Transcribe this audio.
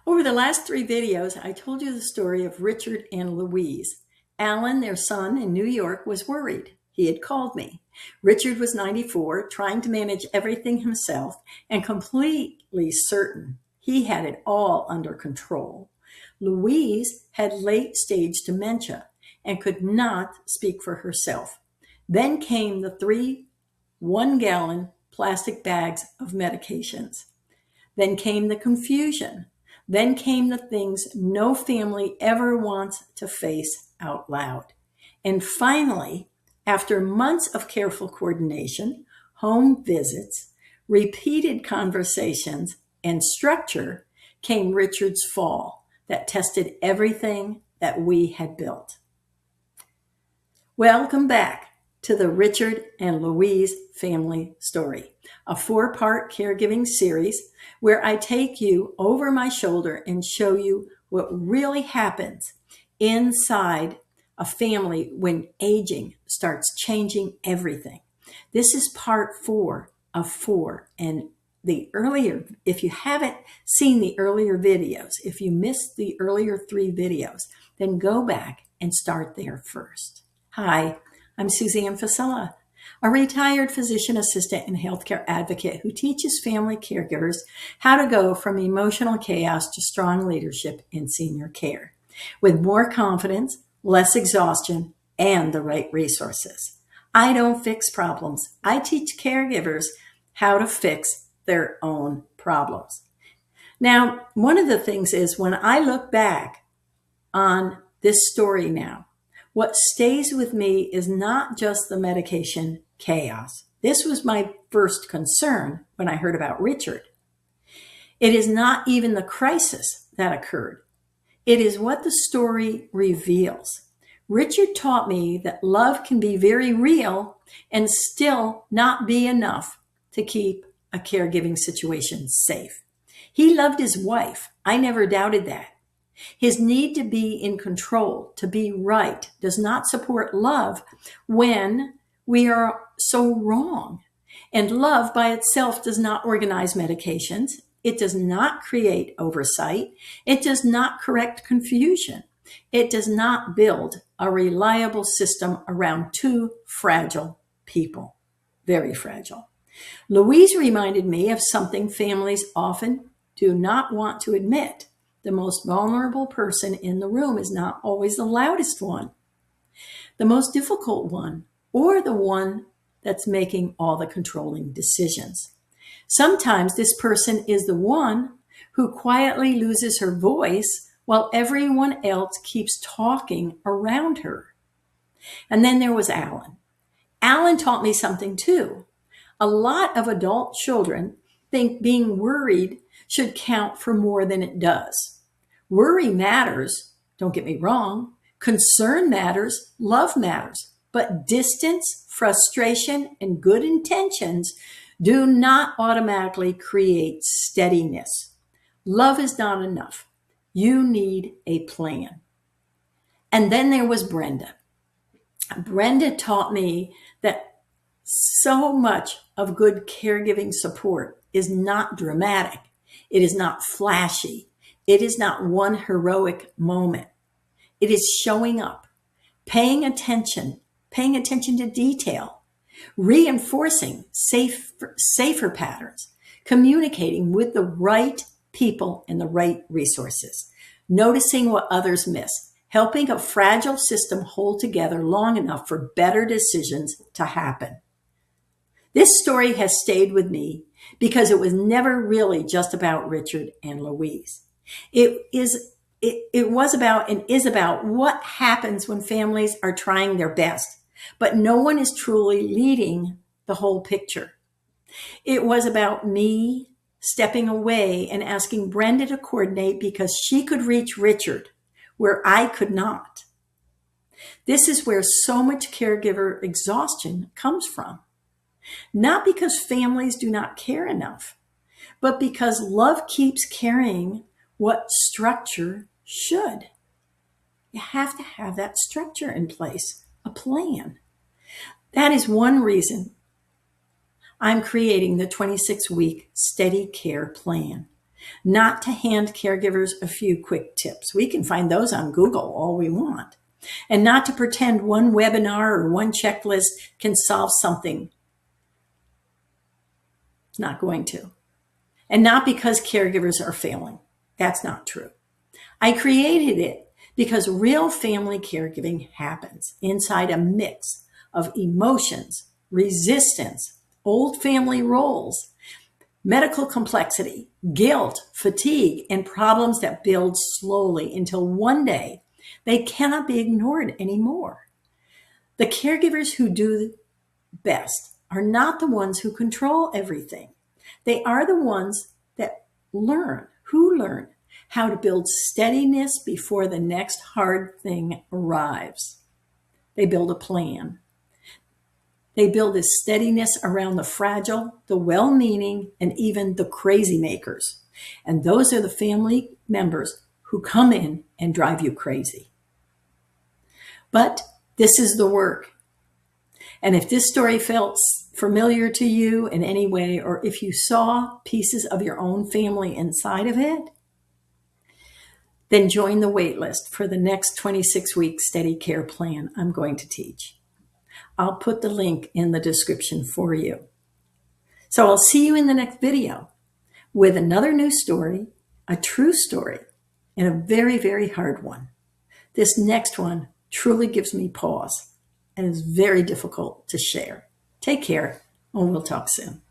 Over the last 3 videos, I told you the story of Richard and Louise. Alan, their son in New York, was worried. He had called me. Richard was 94, trying to manage everything himself and completely certain he had it all under control. Louise had late-stage dementia and could not speak for herself. Then came the 3 one-gallon plastic bags of medications. Then came the confusion. Then came the things no family ever wants to face out loud. And finally, after months of careful coordination, home visits, repeated conversations, and structure, came Richard's fall that tested everything that we had built. Welcome back to the Richard and Louise Family Story, a 4-part caregiving series where I take you over my shoulder and show you what really happens inside a family when aging starts changing everything. This is part 4 of 4. And if you haven't seen the earlier videos, if you missed the earlier 3 videos, then go back and start there first. Hi, I'm Suzanne Fasella, a retired physician assistant and healthcare advocate who teaches family caregivers how to go from emotional chaos to strong leadership in senior care with more confidence, less exhaustion, and the right resources. I don't fix problems. I teach caregivers how to fix their own problems. Now, one of the things is when I look back on this story now, what stays with me is not just the medication chaos. This was my first concern when I heard about Richard. It is not even the crisis that occurred. It is what the story reveals. Richard taught me that love can be very real and still not be enough to keep a caregiving situation safe. He loved his wife. I never doubted that. His need to be in control, to be right, does not support love when we are so wrong. And love by itself does not organize medications. It does not create oversight. It does not correct confusion. It does not build a reliable system around 2 fragile people, very fragile. Louise reminded me of something families often do not want to admit. The most vulnerable person in the room is not always the loudest one, the most difficult one, or the one that's making all the controlling decisions. Sometimes this person is the one who quietly loses her voice while everyone else keeps talking around her. And then there was Alan. Alan taught me something too. A lot of adult children think being worried should count for more than it does. Worry matters, don't get me wrong. Concern matters, love matters. But distance, frustration, and good intentions do not automatically create steadiness. Love is not enough. You need a plan. And then there was Brenda. Brenda taught me that so much of good caregiving support is not dramatic. It is not flashy. It is not one heroic moment. It is showing up, paying attention to detail, reinforcing safer patterns, communicating with the right people and the right resources, noticing what others miss, helping a fragile system hold together long enough for better decisions to happen. This story has stayed with me because it was never really just about Richard and Louise. It was about and is about what happens when families are trying their best, but no one is truly leading the whole picture. It was about me stepping away and asking Brenda to coordinate because she could reach Richard where I could not. This is where so much caregiver exhaustion comes from. Not because families do not care enough, but because love keeps carrying what structure should. You have to have that structure in place, a plan. That is one reason I'm creating the 26-week steady care plan. not to hand caregivers a few quick tips. We can find those on Google all we want. And not to pretend one webinar or one checklist can solve something. It's not going to. And not because caregivers are failing. That's not true. I created it because real family caregiving happens inside a mix of emotions, resistance, old family roles, medical complexity, guilt, fatigue, and problems that build slowly until one day they cannot be ignored anymore. The caregivers who do best are not the ones who control everything. They are the ones that learn how to build steadiness before the next hard thing arrives. They build a plan. They build this steadiness around the fragile, the well-meaning, and even the crazy makers. And those are the family members who come in and drive you crazy. But this is the work. And if this story felt familiar to you in any way, or if you saw pieces of your own family inside of it, then join the wait list for the next 26-week steady care plan I'm going to teach. I'll put the link in the description for you. So I'll see you in the next video with another new story, a true story, and a very, very hard one. This next one truly gives me pause and is very difficult to share. Take care, and we'll talk soon.